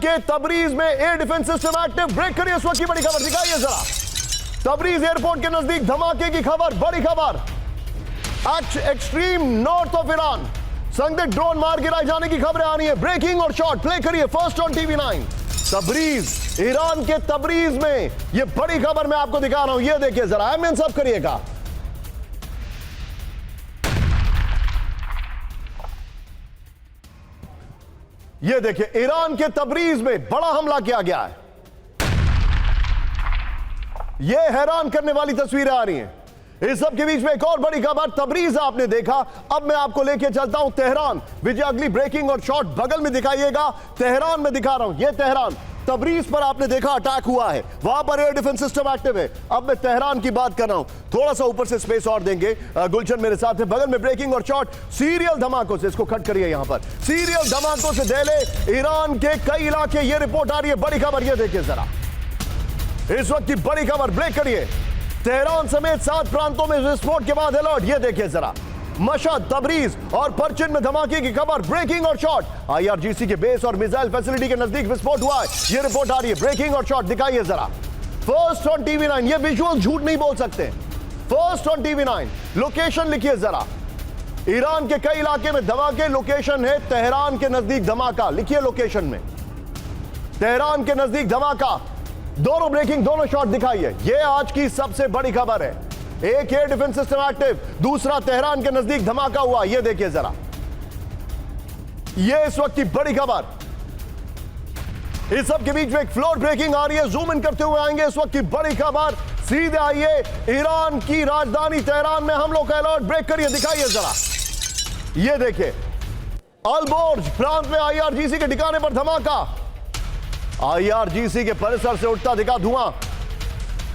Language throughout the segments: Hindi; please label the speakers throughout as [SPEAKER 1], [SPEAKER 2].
[SPEAKER 1] के तबरीज में air defence system active. Break करिए इस वक्त की बड़ी खबर, दिखाइए जरा। तबरीज एयरपोर्ट के नजदीक धमाके की खबर, बड़ी खबर। एक्सट्रीम नॉर्थ ऑफ ईरान संदिग्ध ड्रोन मार गिराए जाने की खबरें आ रही है। ब्रेकिंग और शॉट प्ले करिए first on TV 9। Tabriz, Iran के तबरीज में यह बड़ी खबर मैं आपको दिखा रहा हूं, यह देखिए जरा, एमएन सब करिएगा। यह देखिए, ईरान के तबरीज में बड़ा हमला किया गया है। यह हैरान करने वाली तस्वीरें आ रही हैं। इस सब के बीच में एक और बड़ी खबर, तबरीज आपने देखा, अब मैं आपको लेके चलता हूं तेहरान। विजय अगली ब्रेकिंग और शॉट बगल में दिखाइएगा। तेहरान में दिखा रहा हूं, यह तेहरान। तबरीज पर आपने देखा अटैक हुआ है, वहां पर एयर डिफेंस सिस्टम एक्टिव है। अब मैं तेहरान की बात कर रहा हूं, थोड़ा सा ऊपर से स्पेस और देंगे। गुलशन मेरे साथ है, बगल में ब्रेकिंग और शॉट सीरियल धमाकों से, इसको कट करिए यहां पर, सीरियल धमाकों से दहले ईरान के कई इलाके, यह रिपोर्ट आ रही है, बड़ी खबर यह देखिए जरा। इस वक्त की बड़ी खबर, ब्रेक करिए। तेहरान समेत 7 प्रांतों में विस्फोट के बाद अलर्ट, यह देखिए जरा। मशहद, तबरीज और परचिन में धमाके की खबर, ब्रेकिंग और शॉट। आईआरजीसी के बेस और मिसाइल फैसिलिटी के नजदीक विस्फोट हुआ है, यह रिपोर्ट आ रही है। ब्रेकिंग और शॉट दिखाइए जरा फर्स्ट ऑन टीवी 9। ये विजुअल झूठ नहीं बोल सकते। फर्स्ट ऑन टीवी 9, लोकेशन लिखिए जरा। ईरान के कई इलाके में धमाके, लोकेशन है तेहरान के नजदीक धमाका, लिखिए लोकेशन में, तेहरान के नजदीक धमाका। दोनों ब्रेकिंग, दोनों शॉट दिखाइए। यह आज की सबसे बड़ी खबर है। एक एयर डिफेंस सिस्टम एक्टिव, दूसरा तेहरान के नजदीक धमाका हुआ, यह देखिए जरा। यह इस वक्त की बड़ी खबर। इस सब के बीच में एक फ्लोर ब्रेकिंग आ रही है, जूम इन करते हुए आएंगे। इस वक्त की बड़ी खबर, सीधे आइए, ईरान की राजधानी तेहरान में हमलों का अलर्ट। ब्रेक करिए, दिखाइए जरा। यह देखिए, अलबोर्ज प्रांत में आईआरजीसी के ठिकाने पर धमाका। आईआरजीसी के परिसर से उठता दिखा धुआं।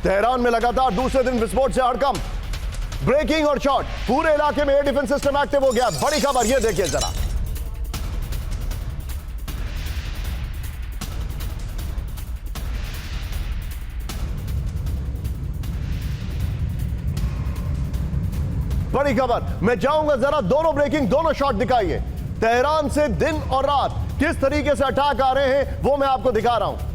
[SPEAKER 1] तेहरान में लगातार दूसरे दिन विस्फोट से हड़कंप। ब्रेकिंग और शॉट, पूरे इलाके में एयर डिफेंस सिस्टम एक्टिव हो गया। बड़ी खबर यह देखिए जरा। बड़ी खबर, मैं जाऊंगा जरा, दोनों ब्रेकिंग, दोनों शॉट दिखाइए। तेहरान से दिन और रात किस तरीके से अटैक आ रहे हैं वो मैं आपको दिखा रहा हूं।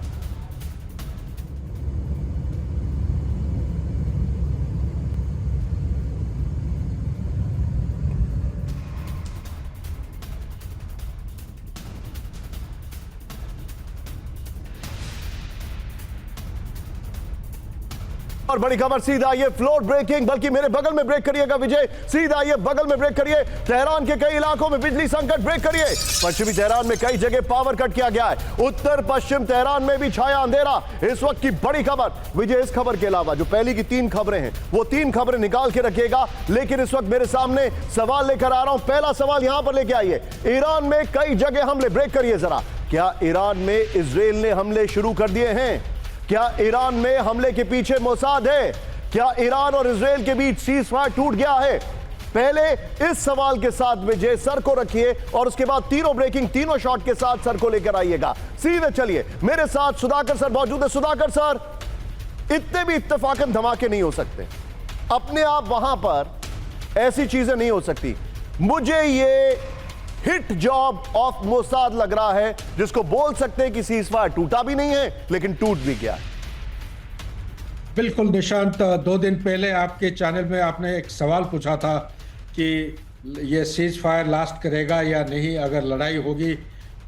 [SPEAKER 1] और बड़ी खबर, सीधा ये फ्लोर ब्रेकिंग, बल्कि मेरे बगल में ब्रेक करिएगा विजय, सीधा ये बगल में ब्रेक करिए। तेहरान के कई इलाकों में बिजली संकट, ब्रेक करिए। पश्चिमी तेहरान में कई जगह पावर कट किया गया है। उत्तर पश्चिम तेहरान में भी छाया अंधेरा। इस वक्त की बड़ी खबर विजय, इस खबर के अलावा जो पहली की 3 खबरें हैं वो 3 खबरें निकाल के रखिएगा, लेकिन इस वक्त मेरे सामने सवाल लेकर आ रहा हूं। पहला सवाल यहां पर लेके आइए, ईरान में कई जगह हमले, ब्रेक करिए जरा। क्या ईरान में इजराइल ने हमले शुरू कर दिए हैं? क्या ईरान में हमले के पीछे मोसाद है? क्या ईरान और इजराइल के बीच सीज फायर टूट गया है? पहले इस सवाल के साथ विजय सर को रखिए और उसके बाद तीनों ब्रेकिंग, तीनों शॉट के साथ सर को लेकर आइएगा। सीधे चलिए, मेरे साथ सुधाकर सर मौजूद है। सुधाकर सर, इतने भी इत्तेफाकन धमाके नहीं हो सकते अपने आप, वहां पर ऐसी चीजें नहीं हो सकती। मुझे ये हिट जॉब ऑफ मोसाद लग रहा है, जिसको बोल सकते हैं कि सीजफायर टूटा भी नहीं है लेकिन टूट भी गया है।
[SPEAKER 2] बिल्कुल निशांत, 2 दिन पहले आपके चैनल में आपने एक सवाल पूछा था कि ये सीज फायर लास्ट करेगा या नहीं, अगर लड़ाई होगी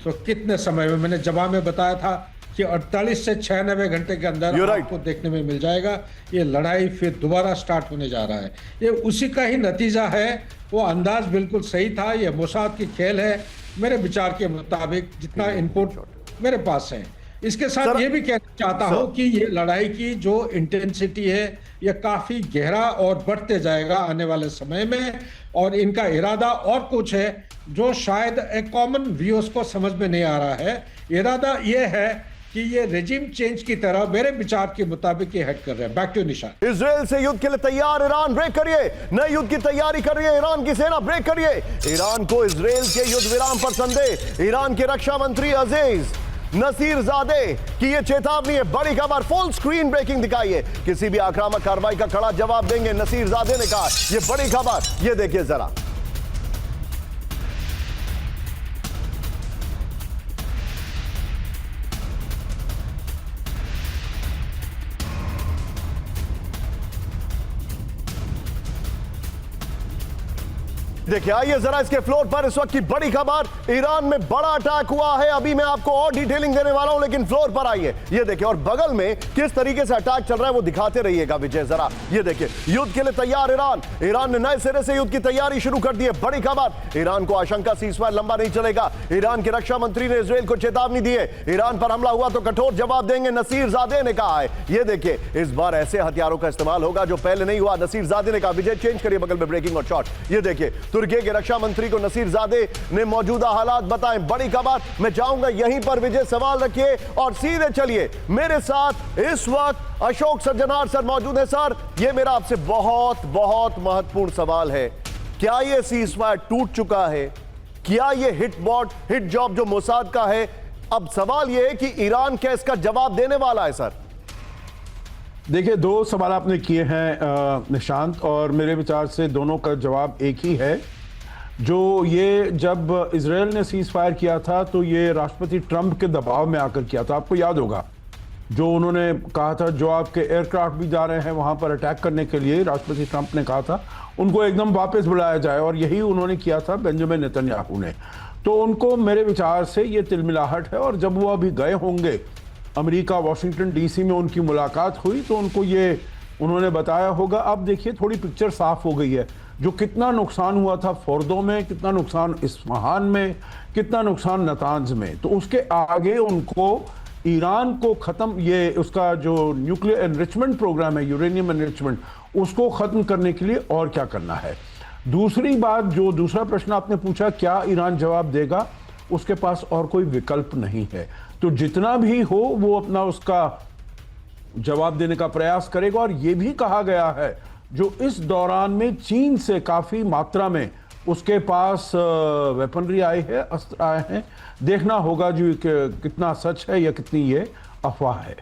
[SPEAKER 2] तो कितने समय में। मैंने जवाब में बताया था कि 48 से 96 घंटे के अंदर आपको देखने में मिल जाएगा ये लड़ाई फिर दोबारा स्टार्ट होने जा रहा है। ये उसी का ही नतीजा है। वो अंदाज बिल्कुल सही था, ये मोसाद की खेल है मेरे विचार के मुताबिक, जितना इनपुट मेरे पास है। इसके साथ ये भी कहना चाहता हूं कि ये लड़ाई की जो इंटेंसिटी है ये काफी गहरा और बढ़ते जाएगा आने वाले समय में, और इनका इरादा और कुछ है जो शायद एक कॉमन व्यूअर्स को समझ में नहीं आ रहा है। इरादा ये है कि ये रेजिम चेंज की तरह मेरे विचार के मुताबिक ये हेड कर रहे हैं। बैक टू निशान।
[SPEAKER 1] इजराइल से युद्ध के लिए तैयार ईरान, ब्रेक करिए। नए युद्ध की तैयारी कर रही है ईरान की सेना, ब्रेक करिए। ईरान को इजराइल के युद्ध विराम पर संदेह। ईरान के रक्षा मंत्री अजीज नसीरजादे की यह चेतावनी है। बड़ी खबर, फुल स्क्रीन ब्रेकिंग दिखाइए। किसी भी आक्रामक कार्रवाई का कड़ा जवाब देंगे, नसीरजादे ने कहा। यह बड़ी खबर, यह देखिए जरा। देखिए आइए जरा इसके फ्लोर पर इस वक्त की बड़ी खबर, ईरान में बड़ा अटैक हुआ है। अभी मैं आपको और डिटेलिंग देने वाला हूं, लेकिन फ्लोर पर आइए, ये देखिए, और बगल में किस तरीके से अटैक चल रहा है वो दिखाते रहिएगा विजय जरा। ये देखिए, युद्ध के लिए तैयार ईरान ने नए सिरे से युद्ध की तैयारी शुरू कर दी है। बड़ी खबर, ईरान को आशंका सीजफायर लंबा नहीं चलेगा। ईरान के रक्षा मंत्री ने इजराइल को चेतावनी दी है, ईरान पर हमला हुआ तो कठोर जवाब देंगे, नसीरजादे ने कहा है। ये देखिए, इस बार ऐसे हथियारों का इस्तेमाल होगा जो पहले नहीं हुआ, नसीरजादे ने कहा। विजय चेंज करिए बगल में ब्रेकिंग और शॉट। ये देखिए, तुर्की के रक्षा मंत्री को नसीरजादे ने मौजूदा हालात बताएं। बड़ी खबर, मैं चाहूंगा यहीं पर विजय सवाल रखिए और सीधे चलिए मेरे साथ। इस वक्त अशोक सज्जनार सर मौजूद है। सर, ये मेरा आपसे बहुत बहुत महत्वपूर्ण सवाल है, क्या ये सीजफायर टूट चुका है? क्या ये हिट जॉब जो मोसाद का है, अब सवाल यह है कि ईरान क्या इसका जवाब देने वाला है? सर
[SPEAKER 3] देखिए, दो सवाल आपने किए हैं निशांत, और मेरे विचार से दोनों का जवाब एक ही है। जो ये जब इजराइल ने सीज फायर किया था तो ये राष्ट्रपति ट्रंप के दबाव में आकर किया था। आपको याद होगा जो उन्होंने कहा था, जो आपके एयरक्राफ्ट भी जा रहे हैं वहां पर अटैक करने के लिए, राष्ट्रपति ट्रंप ने कहा था उनको एकदम वापस बुलाया जाए, और यही उन्होंने किया था बेंजामिन नेतन्याहू ने। तो उनको मेरे विचार से ये तिलमिलाहट है, और जब वो अभी गए होंगे अमेरिका वाशिंगटन डीसी में, उनकी मुलाकात हुई तो उनको ये उन्होंने बताया होगा। अब देखिए, थोड़ी पिक्चर साफ हो गई है, जो कितना नुकसान हुआ था फोर्दो में, कितना नुकसान इस्फहान में, कितना नुकसान नतांज में, तो उसके आगे उनको ईरान को खत्म, ये उसका जो न्यूक्लियर एनरिचमेंट प्रोग्राम है, यूरेनियम एनरिचमेंट, उसको खत्म करने के लिए और क्या करना है। दूसरी बात, जो दूसरा प्रश्न आपने पूछा, क्या ईरान जवाब देगा, उसके पास और कोई विकल्प नहीं है। तो जितना भी हो वो अपना उसका जवाब देने का प्रयास करेगा। और यह भी कहा गया है, जो इस दौरान में चीन से काफी मात्रा में उसके पास वेपनरी आई है, अस्त्र आए हैं। देखना होगा जो कितना सच है या कितनी ये अफवाह है।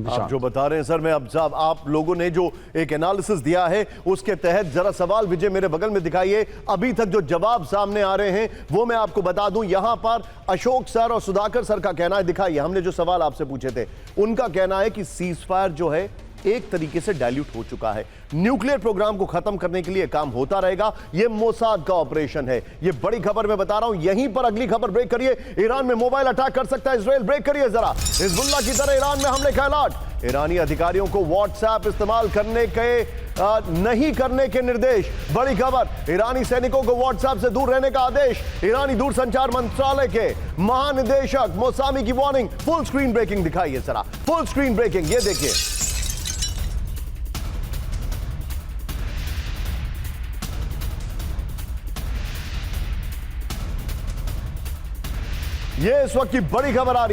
[SPEAKER 1] आप जो बता रहे हैं सर, मैं अब साहब आप लोगों ने जो एक एनालिसिस दिया है उसके तहत जरा सवाल विजय मेरे बगल में दिखाइए। अभी तक जो जवाब सामने आ रहे हैं वो मैं आपको बता दूं। यहां पर अशोक सर और सुधाकर सर का कहना है, दिखाइए, हमने जो सवाल आपसे पूछे थे उनका कहना है कि सीजफायर जो है एक तरीके से डाइल्यूट हो चुका है, न्यूक्लियर प्रोग्राम को खत्म करने के लिए काम होता रहेगा, यह मोसाद का ऑपरेशन है। यह बड़ी खबर मैं बता रहा हूं। यहीं पर अगली खबर ब्रेक करिए, ईरान में मोबाइल अटैक कर सकता है इजराइल, ब्रेक करिए जरा। हिजबुल्लाह की तरह ईरान में हमले का अलर्ट, ईरानी अधिकारियों को व्हाट्सएप इस्तेमाल करने के नहीं करने के निर्देश। बड़ी खबर, ईरानी सैनिकों को व्हाट्सएप से दूर रहने का आदेश, ईरानी दूरसंचार मंत्रालय के महानिदेशक मोसामी की वार्निंग। फुल स्क्रीन ब्रेकिंग दिखाइए जरा, फुल स्क्रीन ब्रेकिंग, ये देखिए। ये इस वक्त की बड़ी खबर आ रही है।